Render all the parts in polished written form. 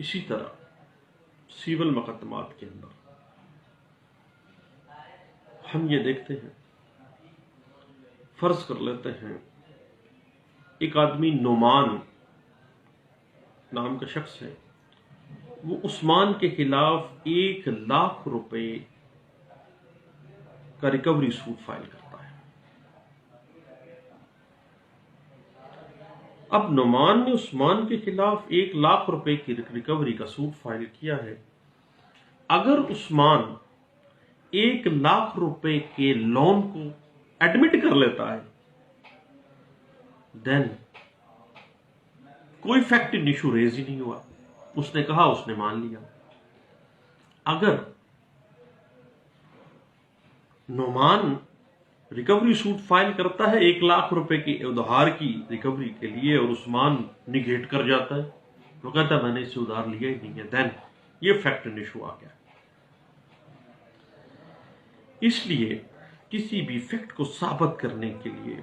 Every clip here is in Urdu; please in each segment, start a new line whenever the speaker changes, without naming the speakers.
اسی طرح سیول مقدمات کے اندر ہم یہ دیکھتے ہیں، فرض کر لیتے ہیں ایک آدمی نعمان نام کا شخص ہے، وہ عثمان کے خلاف 1,00,000 روپے کا ریکوری سوٹ فائل کرتا ہے۔ اب نعمان نے عثمان کے خلاف 1,00,000 روپے کی ریکوری کا سوٹ فائل کیا ہے۔ اگر عثمان 1,00,000 روپے کے لون کو ایڈمٹ کر لیتا ہے، دین کوئی فیکٹ ایشو ریز ہی نہیں ہوا، اس نے کہا، اس نے مان لیا۔ اگر نعمان ریکوری سوٹ فائل کرتا ہے 1,00,000 روپے کے ادھار کی ریکوری کے لیے اور عثمان نگیٹ کر جاتا ہے، وہ کہتا ہے میں نے اس سے ادھار لیا ہی نہیں ہے، دین یہ فیکٹ ایشو آ گیا۔ اس لیے کسی بھی فیکٹ کو ثابت کرنے کے لیے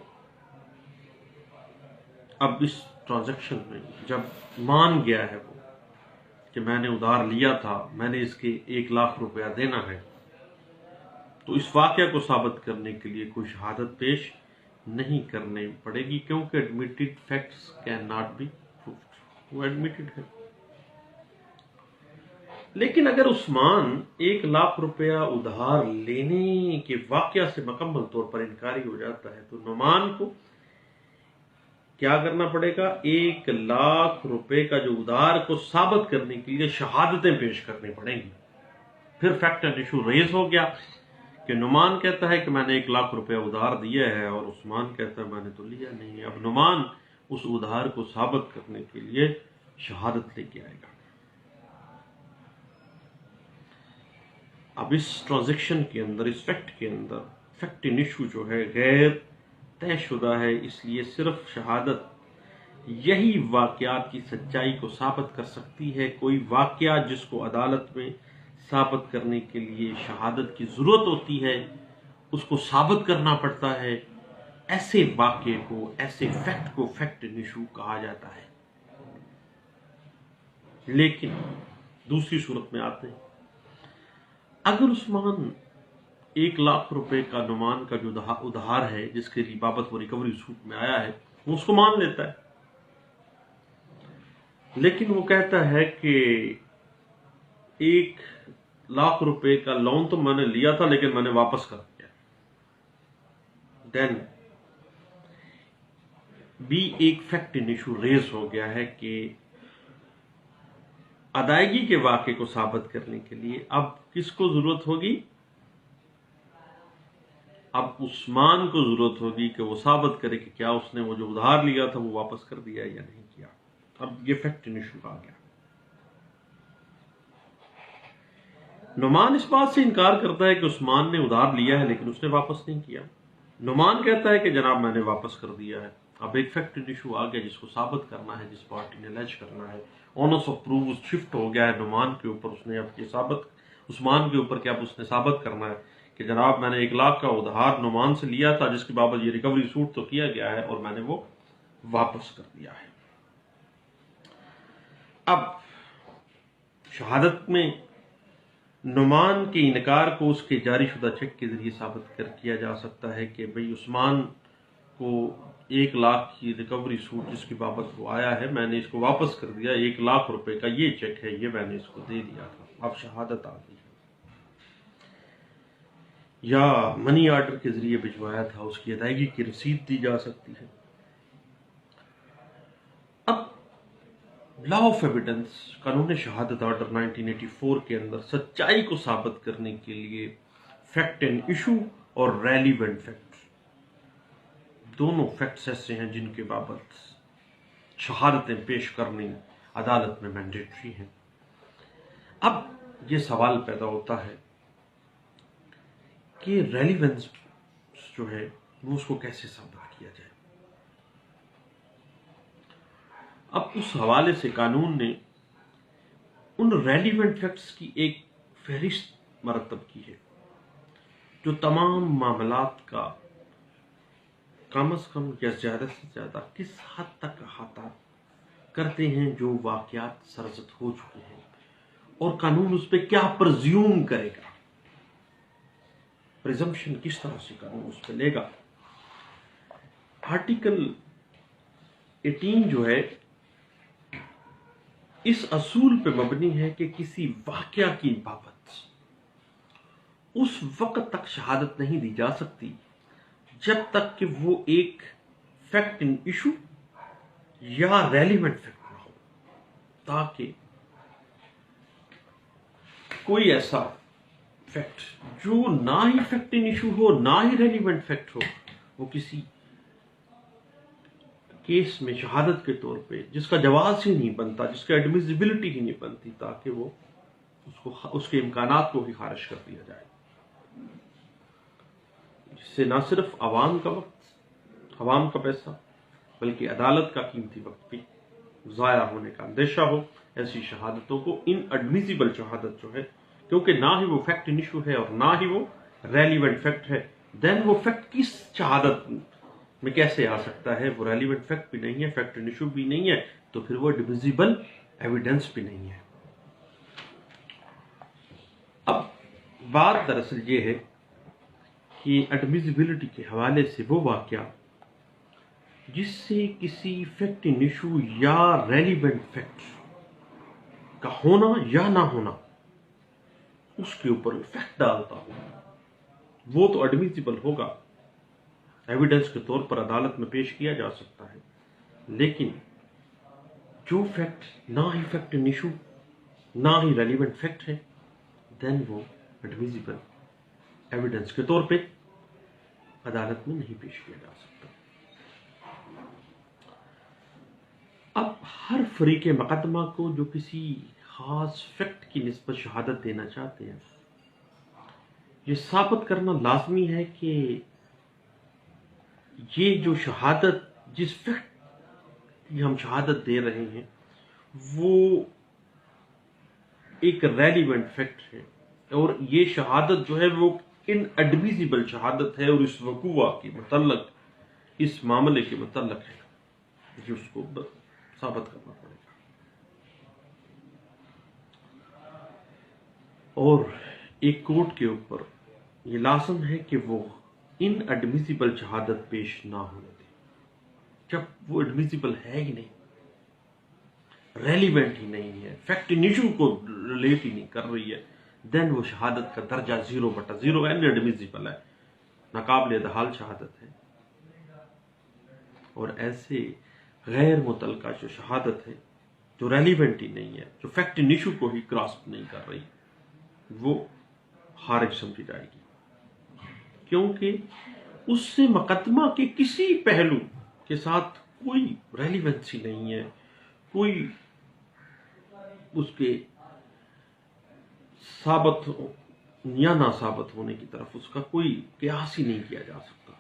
اب اس ٹرانزیکشن میں جب مان گیا ہے وہ کہ میں نے ادھار لیا تھا، میں نے اس کے 1,00,000 روپیہ دینا ہے، تو اس واقعہ کو ثابت کرنے کے لیے کوئی شہادت پیش نہیں کرنی پڑے گی، کیونکہ admitted facts can not be proved, وہ ایڈمیٹڈ ہے۔ لیکن اگر عثمان 1,00,000 روپیہ ادھار لینے کے واقعہ سے مکمل طور پر انکاری ہو جاتا ہے تو نعمان کو کیا کرنا پڑے گا؟ 1,00,000 روپے کا جو ادھار کو ثابت کرنے کے لیے شہادتیں پیش کرنی پڑیں گی۔ پھر فیکٹ اینڈ ایشو ریز ہو گیا کہ نعمان کہتا ہے کہ میں نے 1,00,000 روپے ادھار دیا ہے اور عثمان کہتا ہے میں نے تو لیا نہیں۔ اب نعمان اس ادھار کو ثابت کرنے کے لیے شہادت لے کے آئے گا۔ اب اس ٹرانزیکشن کے اندر، اس فیکٹ کے اندر، فیکٹ ان ایشو جو ہے غیر طے شدہ ہے، اس لیے صرف شہادت یہی واقعات کی سچائی کو ثابت کر سکتی ہے۔ کوئی واقعہ جس کو عدالت میں ثابت کرنے کے لیے شہادت کی ضرورت ہوتی ہے، اس کو ثابت کرنا پڑتا ہے، ایسے واقعے کو، ایسے فیکٹ کو فیکٹ ان ایشو کہا جاتا ہے۔ لیکن دوسری صورت میں آتے ہیں، اگر عثمان 1,00,000 روپے کا نعمان کا جو ادھار ہے جس کے بابت وہ ریکوری سوٹ میں آیا ہے، وہ اس کو مان لیتا ہے، لیکن وہ کہتا ہے کہ 1,00,000 روپے کا لون تو میں نے لیا تھا لیکن میں نے واپس کر دیا، دین بھی ایک فیکٹ ان ایشو ریز ہو گیا ہے کہ ادائیگی کے واقعے کو ثابت کرنے کے لیے اب کس کو ضرورت ہوگی؟ اب عثمان کو ضرورت ہوگی کہ وہ ثابت کرے کہ کیا اس نے وہ جو ادھار لیا تھا وہ واپس کر دیا یا نہیں کیا۔ اب یہ فیکٹ ان ایشو آ گیا۔ نعمان اس بات سے انکار کرتا ہے کہ عثمان نے ادھار لیا ہے لیکن اس نے واپس نہیں کیا۔ نعمان کہتا ہے کہ جناب میں نے واپس کر دیا ہے۔ اب ایک فیکٹ ان ایشو آ گیا جس کو ثابت کرنا ہے، جس پارٹی نے الج کرنا ہے۔ اونس آف پروف شفٹ ہو گیا ہے نعمان کے اوپر، اس نے اب یہ عثمان کے اوپر کہ اب اس نے ثابت کرنا ہے کہ جناب میں نے 1,00,000 کا ادھار نعمان سے لیا تھا جس کی بابت یہ ریکوری سوٹ تو کیا گیا ہے اور میں نے وہ واپس کر دیا ہے۔ اب شہادت میں نعمان کے انکار کو اس کے جاری شدہ چیک کے ذریعے ثابت کیا جا سکتا ہے کہ بھئی عثمان کو 1,00,000 کی ریکوری سوٹ جس کی بابت وہ آیا ہے، میں نے اس کو واپس کر دیا، 1,00,000 روپے کا یہ چیک ہے، یہ میں نے اس کو دے دیا تھا۔ اب شہادت آ گئی ہے۔ یا منی آرڈر کے ذریعے بھجوایا تھا، اس کی ادائیگی کی رسید دی جا سکتی ہے۔ اب لا آف ایویڈنس، قانون شہادت آرڈر 1984 کے اندر سچائی کو ثابت کرنے کے لیے فیکٹ اینڈ ایشو اور ریلیونٹ فیکٹ، دونوں فیکٹس ایسے ہیں جن کے بابت شہادتیں پیش کرنی عدالت میں مینڈیٹری ہیں۔ اب یہ سوال پیدا ہوتا ہے کہ ریلیونس جو ہے وہ اس کو کیسے ثابت کیا جائے۔ اب اس حوالے سے قانون نے ان ریلیونٹ فیکٹس کی ایک فہرست مرتب کی ہے جو تمام معاملات کا کم از کم یا زیادہ سے زیادہ کس حد تک احاطہ کرتے ہیں جو واقعات سرزد ہو چکے ہیں، اور قانون اس پہ کیا پرزیوم کرے گا، پریزمپشن کس طرح سے قانون اس پہ لے گا۔ آرٹیکل 18 جو ہے اس اصول پہ مبنی ہے کہ کسی واقعہ کی بابت اس وقت تک شہادت نہیں دی جا سکتی جب تک کہ وہ ایک فیکٹ ان ایشو یا ریلیونٹ فیکٹ نہ ہو، تاکہ کوئی ایسا فیکٹ جو نہ ہی فیکٹ ان ایشو ہو نہ ہی ریلیونٹ فیکٹ ہو، وہ کسی کیس میں شہادت کے طور پہ جس کا جواز ہی نہیں بنتا، جس کا ایڈمیسیبلٹی ہی نہیں بنتی، تاکہ وہ اس کے امکانات کو ہی خارج کر دیا جائے، جس سے نہ صرف عوام کا وقت، عوام کا پیسہ، بلکہ عدالت کا قیمتی وقت بھی ضائع ہونے کا اندیشہ ہو۔ ایسی شہادتوں کو ان ایڈمیسیبل شہادت جو ہے، کیونکہ نہ ہی وہ فیکٹ ان ایشو ہے اور نہ ہی وہ ریلیونٹ فیکٹ ہے، دین وہ فیکٹ کس شہادت میں کیسے آ سکتا ہے؟ وہ ریلیونٹ فیکٹ بھی نہیں ہے، فیکٹ ان ایشو بھی نہیں ہے، تو پھر وہ ایڈمیسیبل ایویڈنس بھی نہیں ہے۔ اب بات دراصل یہ ہے کہ ایڈمیسیبلٹی کے حوالے سے وہ واقعہ جس سے کسی فیکٹ ان ایشو یا ریلیونٹ فیکٹ کا ہونا یا نہ ہونا اس کے اوپر افیکٹ ڈالتا ہو، وہ تو ایڈمیسیبل ہوگا، ایویڈنس کے طور پر عدالت میں پیش کیا جا سکتا ہے۔ لیکن جو فیکٹ نہ ہی فیکٹ ان ایشو نہ ہی ریلیونٹ فیکٹ ہے، دین وہ ایڈمیسیبل ایویڈنس کے طور پہ عدالت میں نہیں پیش کیا جا سکتا۔ اب ہر فریق مقدمہ کو جو کسی خاص فیکٹ کی نسبت شہادت دینا چاہتے ہیں، یہ ثابت کرنا لازمی ہے کہ یہ جو شہادت، جس فیکٹ کی ہم شہادت دے رہے ہیں، وہ ایک ریلیونٹ فیکٹ ہے، اور یہ شہادت جو ہے وہ ان ایڈمیسیبل شہادت ہے، اور اس وقوع کے متعلق، اس معاملے کے متعلق ہے جو اس کو ثابت کرنا پڑے گا۔ اور ایک کورٹ کے اوپر یہ لازم ہے کہ وہ ان ایڈمیسیبل شہادت پیش نہ ہونے دے، جب وہ ایڈمیسیبل ہے ہی نہیں، ریلیونٹ ہی نہیں ہے، فیکٹ ان ایشو کو ریلیٹ ہی نہیں کر رہی ہے، دین وہ شہادت کا درجہ 0/0 ہے، ایڈمیسیبل ہے، ناقابل ادحال شہادت ہے۔ اور ایسے غیر متعلقہ جو شہادت ہے، جو ریلیونٹ ہی نہیں ہے، جو فیکٹ ان ایشو کو ہی گراسپ نہیں کر رہی، وہ خارج سمجھی جائے گی، کیونکہ اس سے مقدمہ کے کسی پہلو کے ساتھ کوئی ریلیونسی نہیں ہے، کوئی اس کے ثابت یا نہ ثابت ہونے کی طرف اس کا کوئی قیاس ہی نہیں کیا جا سکتا۔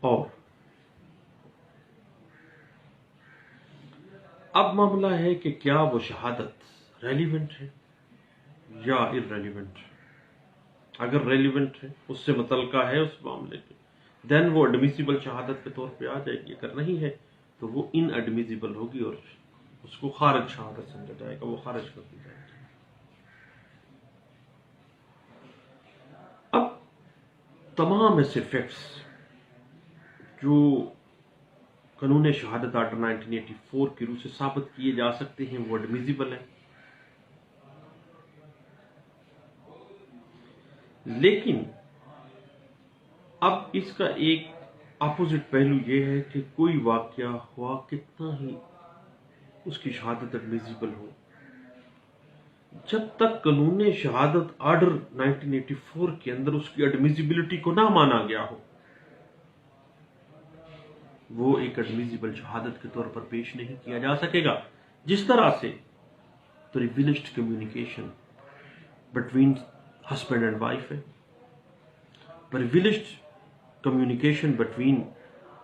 اور اب معاملہ ہے کہ کیا وہ شہادت ریلیونٹ ہے یا ارریلیونٹ۔ اگر ریلیونٹ ہے، اس سے متعلقہ ہے اس معاملے کے، دین وہ ایڈمیسیبل شہادت کے طور پہ آ جائے گی، اگر نہیں ہے تو وہ ان ایڈمیسیبل ہوگی اور اس کو خارج شہادت سمجھا جائے گا، وہ خارج کر دی جائے گی۔ اب تمام ایسے فیکٹس جو قانون شہادت آرڈر 1984 کی روح سے ثابت کیے جا سکتے ہیں، وہ ایڈمیسیبل ہیں، لیکن اب اس کا ایک اپوزٹ پہلو یہ ہے کہ کوئی واقعہ ہوا کتنا ہی اس کی شہادت ایڈمیسیبل ہو، جب تک قانون شہادت آرڈر 1984 کے اندر اس کی ایڈمیسیبلٹی کو نہ مانا گیا ہو، وہ ایک ایڈمیسیبل شہادت کے طور پر پیش نہیں کیا جا سکے گا۔ جس طرح سے privileged communication between husband and wife ہے، پریویلیجڈ کمیونیکیشن بٹوین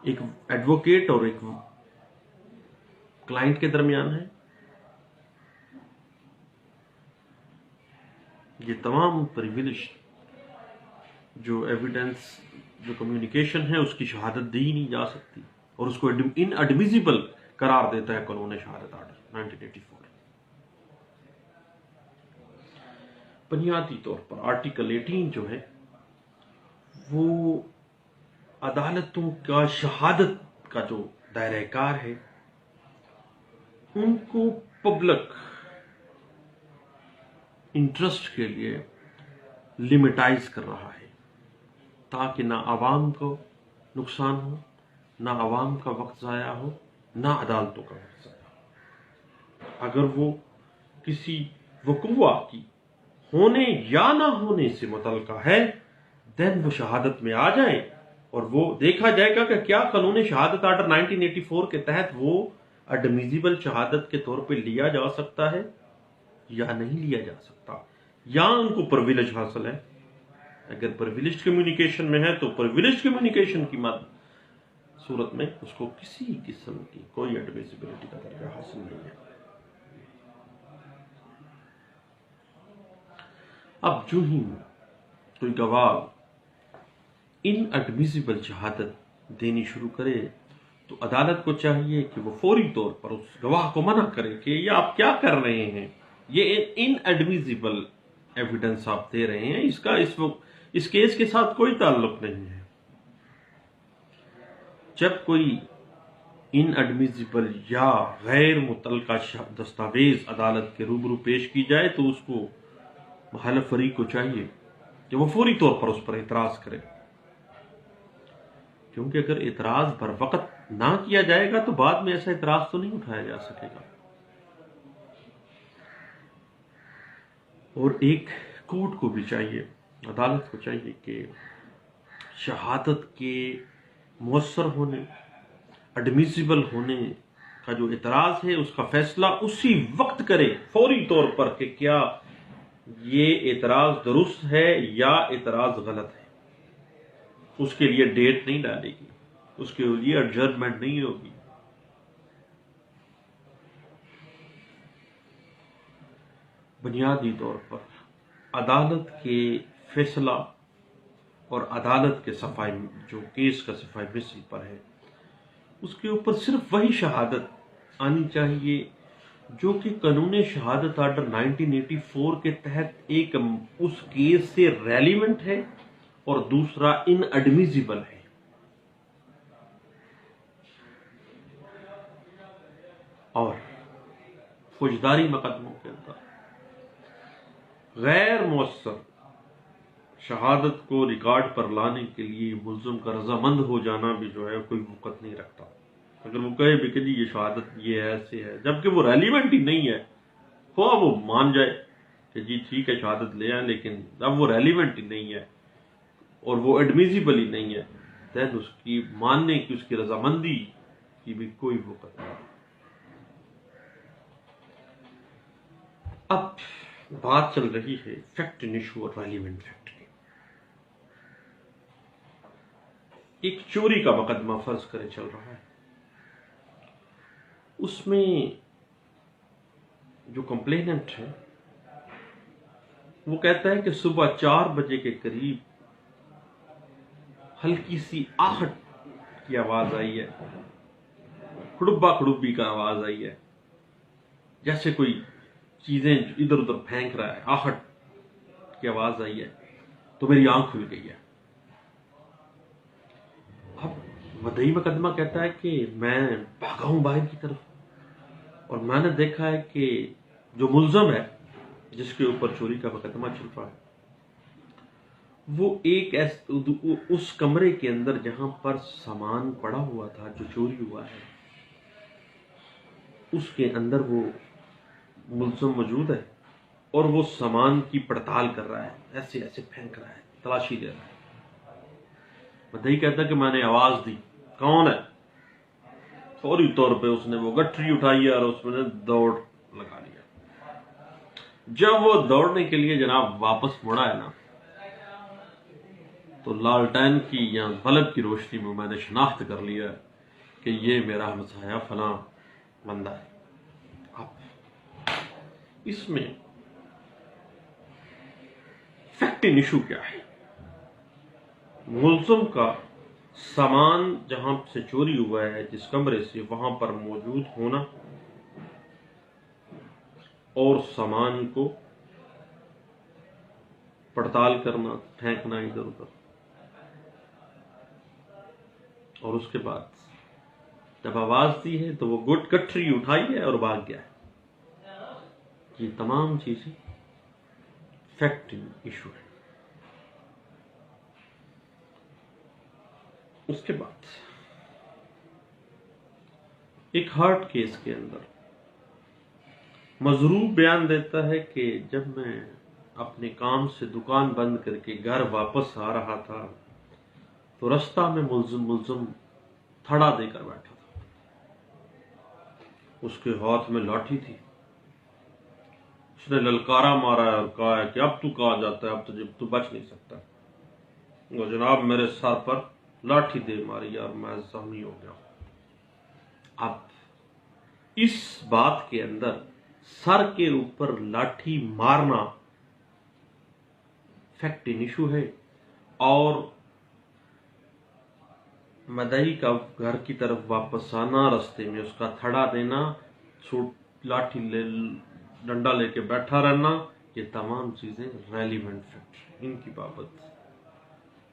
ایک ایڈوکیٹ اور ایک کلائنٹ کے درمیان ہے، یہ تمام پریویلیجڈ جو ایویڈنس، جو کمیونیکیشن ہے، اس کی شہادت دی نہیں جا سکتی اور اس کو ان ایڈمیزیبل قرار دیتا ہے قانون شہادت آرڈر 1984۔ بنیادی طور پر آرٹیکل 18 جو ہے وہ عدالتوں کا شہادت کا جو دائرہ کار ہے ان کو پبلک انٹرسٹ کے لیے لمیٹائز کر رہا ہے، تاکہ نہ عوام کو نقصان ہو، نہ عوام کا وقت ضائع ہو، نہ عدالتوں کا وقت ضائع ہو۔ اگر وہ کسی وقوع کی ہونے یا نہ ہونے سے متعلقہ ہے دین وہ شہادت میں آ جائے، اور وہ دیکھا جائے گا کہ کیا قانون شہادت آرڈر 1984 کے تحت وہ ایڈمیزیبل شہادت کے طور پہ لیا جا سکتا ہے یا نہیں لیا جا سکتا، یا ان کو پرویلیج حاصل ہے۔ اگر پرویلیج کمیونیکیشن میں ہے تو پرویلیج کمیونیکیشن کی صورت میں اس کو کسی قسم کی کوئی ایڈمیزیبلٹی کا درجہ حاصل نہیں ہے۔ اب جو ہی کوئی گواہ ان ایڈمیزیبل شہادت دینی شروع کرے تو عدالت کو چاہیے کہ وہ فوری طور پر اس گواہ کو منع کرے کہ یہ آپ کیا کر رہے ہیں، یہ ان ایڈمیزیبل ایویڈنس آپ دے رہے ہیں، اس کا اس کیس کے ساتھ کوئی تعلق نہیں ہے۔ جب کوئی ان ایڈمیزیبل یا غیر متعلقہ دستاویز عدالت کے روبرو پیش کی جائے تو اس کو مخالف فریق کو چاہیے کہ وہ فوری طور پر اس پر اعتراض کرے، کیونکہ اگر اعتراض بر وقت نہ کیا جائے گا تو بعد میں ایسا اعتراض تو نہیں اٹھایا جا سکے گا۔ اور ایک کورٹ کو بھی چاہیے، عدالت کو چاہیے کہ شہادت کے مؤثر ہونے، ایڈمیزیبل ہونے کا جو اعتراض ہے اس کا فیصلہ اسی وقت کرے فوری طور پر کہ کیا یہ اعتراض درست ہے یا اعتراض غلط ہے۔ اس کے لیے ڈیٹ نہیں ڈالے گی، اس کے لیے ایڈجرنمنٹ نہیں ہوگی۔ بنیادی طور پر عدالت کے فیصلہ اور عدالت کے صفائی جو کیس کا صفائی مثل پر ہے اس کے اوپر صرف وہی شہادت آنی چاہیے جو کہ قانون شہادت آرڈر 1984 کے تحت ایک اس کیس سے ریلیونٹ ہے اور دوسرا ان ایڈمیزیبل ہے۔ اور فوجداری مقدموں کے اندر غیر مؤثر شہادت کو ریکارڈ پر لانے کے لیے ملزم کا رضامند ہو جانا بھی جو ہے کوئی وقت نہیں رکھتا۔ اگر وہ کہے بھی کہ جی یہ شہادت یہ ایسے ہے جبکہ وہ ریلیونٹ ہی نہیں ہے، خواہ وہ مان جائے کہ جی ٹھیک ہے شہادت لے آئیں، لیکن اب وہ ریلیونٹ ہی نہیں ہے اور وہ ایڈمیزیبل ہی نہیں ہے، دین اس کی ماننے کی، اس کی رضامندی کی بھی کوئی وقت نہیں۔ اب بات چل رہی ہے فیکٹ ان ایشو اور ریلیونٹ فیکٹ کی۔ ایک چوری کا مقدمہ فرض کرے چل رہا ہے، اس میں جو کمپلیننٹ ہے وہ کہتا ہے کہ صبح 4 بجے کے قریب ہلکی سی آہٹ کی آواز آئی ہے، کھڑبا کھڑبی کا آواز آئی ہے، جیسے کوئی چیزیں ادھر ادھر پھینک رہا ہے، آہٹ کی آواز آئی ہے تو میری آنکھ کھل گئی ہے۔ اب مدعی مقدمہ کہتا ہے کہ میں بھاگا ہوں باہر کی طرف اور میں نے دیکھا ہے کہ جو ملزم ہے جس کے اوپر چوری کا مقدمہ چل رہا ہے وہ اس کمرے کے اندر جہاں پر سامان پڑا ہوا تھا جو چوری ہوا ہے اس کے اندر وہ ملزم موجود ہے اور وہ سامان کی پڑتال کر رہا ہے، ایسے ایسے پھینک رہا ہے، تلاشی لے رہا ہے۔ مدعی کہتا ہے کہ میں نے آواز دی، کون ہے؟ فوری طور پہ اس نے وہ گٹھری اٹھائی اور اس میں نے دوڑ لگا لیا۔ جب وہ دوڑنے کے لیے جناب واپس مڑا ہے نا تو لالٹین کی یا بلب کی روشنی میں نے شناخت کر لیا کہ یہ میرا ہمسایہ فلاں بندہ ہے۔ اب اس میں فیکٹ ان ایشو کیا ہے؟ ملزم کا سامان جہاں سے چوری ہوا ہے جس کمرے سے وہاں پر موجود ہونا اور سامان کو پڑتال کرنا، پھینکنا ادھر ادھر، اور اس کے بعد جب آواز دی ہے تو وہ گٹھری اٹھائی ہے اور بھاگ گیا ہے۔ یہ تمام چیزیں فیکٹنگ ایشو ہے۔ اس کے بعد ایک ہارٹ کیس کے اندر مضروب بیان دیتا ہے کہ جب میں اپنے کام سے دکان بند کر کے گھر واپس آ رہا تھا تو رستہ میں ملزم تھڑا دے کر بیٹھا تھا، اس کے ہاتھ میں لاٹھی تھی، اس نے للکارا مارا ہے اور کہا ہے کہ اب تو کہا جاتا ہے، اب تو بچ نہیں سکتا، اور جناب میرے سر پر لاٹھی دے ماری اور میں زخمی ہو گیا۔ اب اس بات کے اندر سر کے اوپر لاٹھی مارنا فیکٹنگ ایشو ہے، اور مدعی کا گھر کی طرف واپس آنا، رستے میں اس کا تھڑا دینا، لاٹھی ڈنڈا لے کے بیٹھا رہنا، یہ تمام چیزیں ریلیونٹ فیکٹ ان کی بابت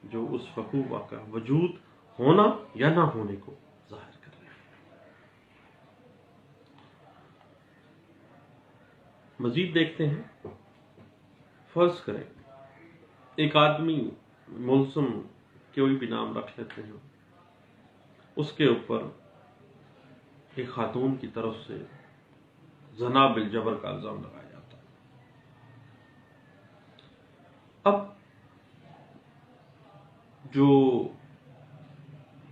جو اس وقوع کا وجود ہونا یا نہ ہونے کو ظاہر کر رہے ہیں۔ مزید دیکھتے ہیں، فرض کریں ایک آدمی ملزم کوئی بھی نام رکھ لیتے ہیں، اس کے اوپر ایک خاتون کی طرف سے زنا بالجبر کا الزام لگایا جاتا ہے۔ اب جو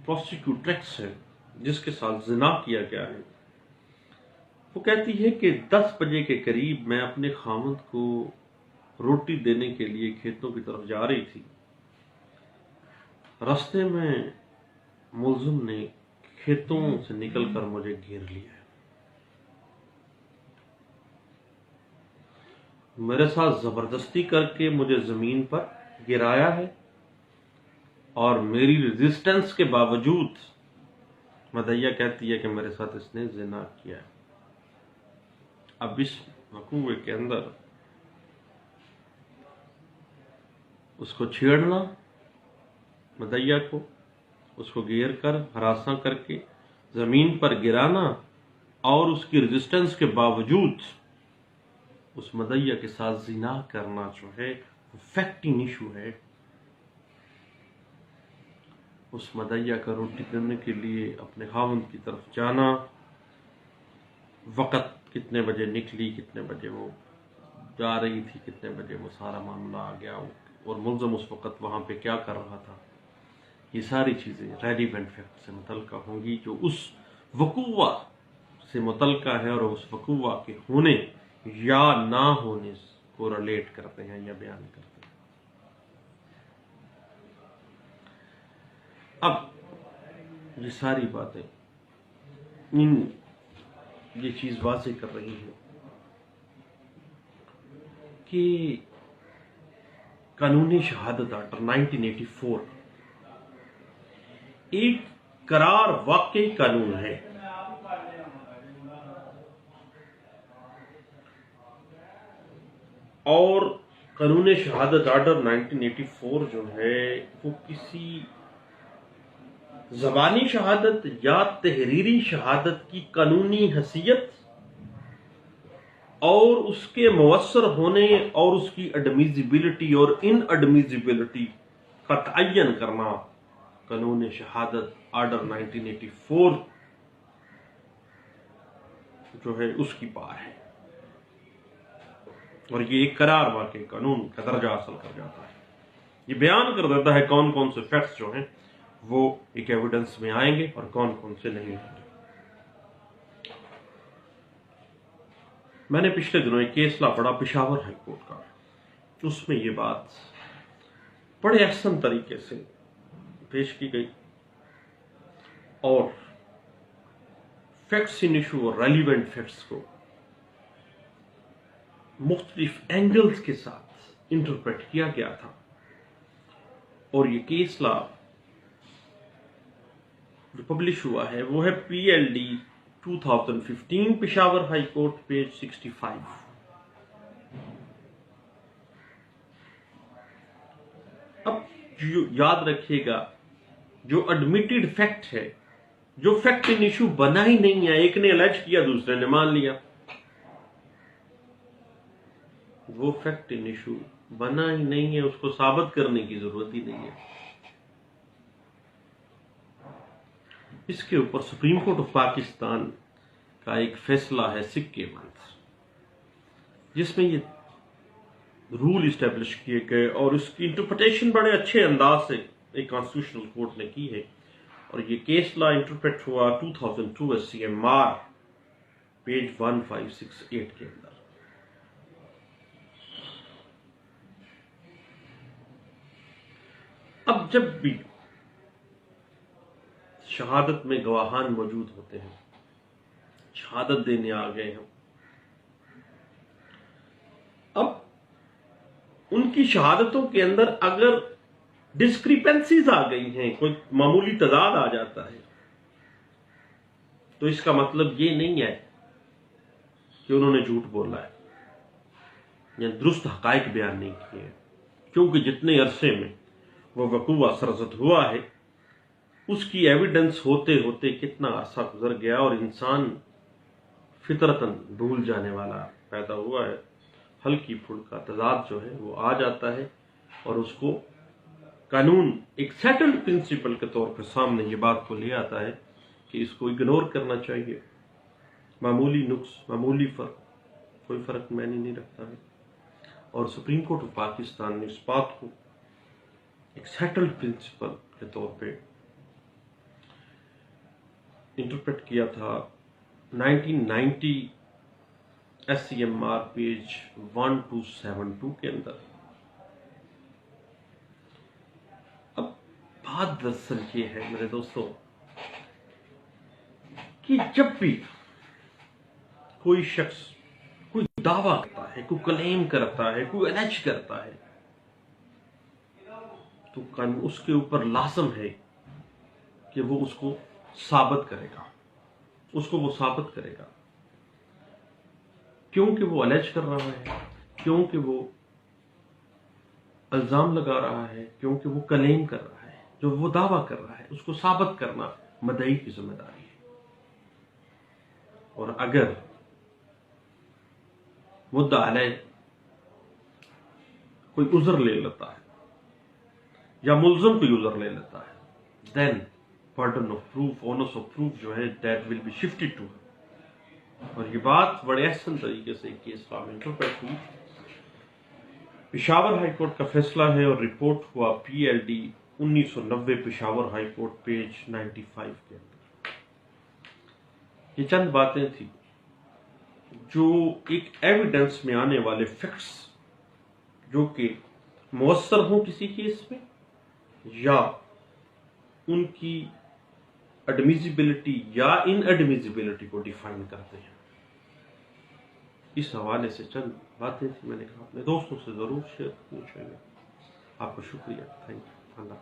پروسیکیوٹریکس ہے جس کے ساتھ زنا کیا گیا ہے، وہ کہتی ہے کہ 10 بجے کے قریب میں اپنے خاوند کو روٹی دینے کے لیے کھیتوں کی طرف جا رہی تھی، رستے میں ملزم نے کھیتوں سے نکل کر مجھے گھیر لیا ہے، میرے ساتھ زبردستی کر کے مجھے زمین پر گرایا ہے، اور میری ریزسٹنس کے باوجود مدعیہ کہتی ہے کہ میرے ساتھ اس نے زنا کیا ہے۔ اب اس وقوع کے اندر اس کو چھیڑنا، مدعیہ کو اس کو گھیر کر ہراساں کر کے زمین پر گرانا، اور اس کی ریزسٹنس کے باوجود اس مدعیہ کے ساتھ زنا کرنا جو ہے وہ فیکٹنگ ایشو ہے۔ اس مدعیہ کا روٹی دینے کے لیے اپنے خاوند کی طرف جانا، وقت کتنے بجے نکلی، کتنے بجے وہ جا رہی تھی، کتنے بجے وہ سارا معاملہ آ گیا، اور ملزم اس وقت وہاں پہ کیا کر رہا تھا، یہ ساری چیزیں ریلیونٹ فیکٹ سے متعلقہ ہوں گی جو اس وقوع سے متعلقہ ہے اور اس وقوع کے ہونے یا نہ ہونے کو ریلیٹ کرتے ہیں یا بیان کرتے ہیں۔ اب یہ ساری باتیں یہ چیز واضح کر رہی ہیں کہ قانونی شہادت آرڈر 1984 ایک قرار واقعی قانون ہے، اور قانون شہادت آرڈر 1984 جو ہے وہ کسی زبانی شہادت یا تحریری شہادت کی قانونی حیثیت اور اس کے مؤثر ہونے اور اس کی ایڈمیزیبلٹی اور ان ایڈمیزیبلٹی کا تعین کرنا قانون شہادت آرڈر 1984 جو ہے اس کی پار ہے، اور یہ ایک قرار واقعی قانون کا درجہ حاصل کر جاتا ہے۔ یہ بیان کر دیتا ہے کون کون سے فیکٹس جو ہیں وہ ایک ایویڈنس میں آئیں گے اور کون کون سے نہیں آئیں گے۔ میں نے پچھلے دنوں ایک کیس لا پڑھا پشاور ہائی کورٹ کا، اس میں یہ بات بڑے احسن طریقے سے پیش کی گئی، اور فیکٹس ان ایشو اور ریلیونٹ فیکٹس کو مختلف اینگلز کے ساتھ انٹرپریٹ کیا گیا تھا، اور یہ کیس لا جو پبلش ہوا ہے وہ ہے PLD 2015 Peshawar high court page 65۔ اب یاد رکھیے گا، جو ایڈمیٹڈ فیکٹ ہے، جو فیکٹ ان ایشو بنا ہی نہیں ہے، ایک نے الج کیا دوسرے نے مان لیا، وہ فیکٹ ان ایشو بنا ہی نہیں ہے، اس کو ثابت کرنے کی ضرورت ہی نہیں ہے۔ اس کے اوپر سپریم کورٹ آف پاکستان کا ایک فیصلہ ہے سکے بند، جس میں یہ رول اسٹیبلش کیے گئے اور اس کی انٹرپریٹیشن بڑے اچھے انداز سے ایک کانسٹیٹیوشنل کورٹ نے کی ہے، اور یہ کیس لا انٹرپریٹ ہوا 2002 SCMR پیج 1568 کے اندر۔ اب جب بھی شہادت میں گواہان موجود ہوتے ہیں، شہادت دینے آ گئے ہم، اب ان کی شہادتوں کے اندر اگر ڈسکریپنسیز آ گئی ہیں، کوئی معمولی تضاد آ جاتا ہے، تو اس کا مطلب یہ نہیں ہے کہ انہوں نے جھوٹ بولا ہے یا درست حقائق بیان نہیں کیے ہیں، کیونکہ جتنے عرصے میں وہ وقوع سرزد ہوا ہے، اس کی ایویڈنس ہوتے ہوتے کتنا عرصہ گزر گیا، اور انسان فطرتاً بھول جانے والا پیدا ہوا ہے۔ ہلکی پھلکا تضاد جو ہے وہ آ جاتا ہے، اور اس کو قانون ایک سیٹلڈ پرنسپل کے طور پر سامنے یہ بات کو لے آتا ہے کہ اس کو اگنور کرنا چاہیے، معمولی نقص، معمولی فرق، کوئی فرق معنی نہیں رکھتا ہے۔ اور سپریم کورٹ آف پاکستان نے اس بات کو ایک سیٹلڈ پرنسپل کے طور پہ انٹرپریٹ کیا تھا 1990 SCMR پیج 1272 کے اندر۔ اب بات دراصل یہ ہے میرے دوستوں کہ جب بھی کوئی شخص کوئی دعویٰ کرتا ہے، کوئی کلیم کرتا ہے، کوئی الج کرتا ہے، تو اس کے اوپر لازم ہے کہ وہ اس کو ثابت کرے گا، اس کو وہ ثابت کرے گا، کیونکہ وہ الج کر رہا ہے، کیونکہ وہ الزام لگا رہا ہے، کیونکہ وہ کلیم کر رہا ہے، جو وہ دعویٰ کر رہا ہے اس کو ثابت کرنا مدعی کی ذمہ داری ہے۔ اور اگر مدعا علیہ کوئی عذر لے لیتا ہے یا ملزم کوئی عذر لے لیتا ہے، then burden of proof, onus of proof جو ہے that will be shifted to. اور یہ بات بڑے احسن طریقے سے کیس لا میں انٹرپریٹ ہوئی۔ پشاور ہائی کورٹ کا فیصلہ ہے اور رپورٹ ہوا PLD 1990 Peshawar high court page 95 کے اندر۔ یہ چند باتیں تھیں جو ایک ایویڈنس میں آنے والے فیکٹس جو کہ مؤثر ہوں کسی کیس میں، یا ان کی ایڈمیزیبلٹی یا ان ایڈمیزیبلٹی کو ڈیفائن کرتے ہیں۔ اس حوالے سے چند باتیں تھیں، میں نے کہا اپنے دوستوں سے ضرور شیئر کرنی چاہیے۔ آپ کا شکریہ، تھینک یو، اللہ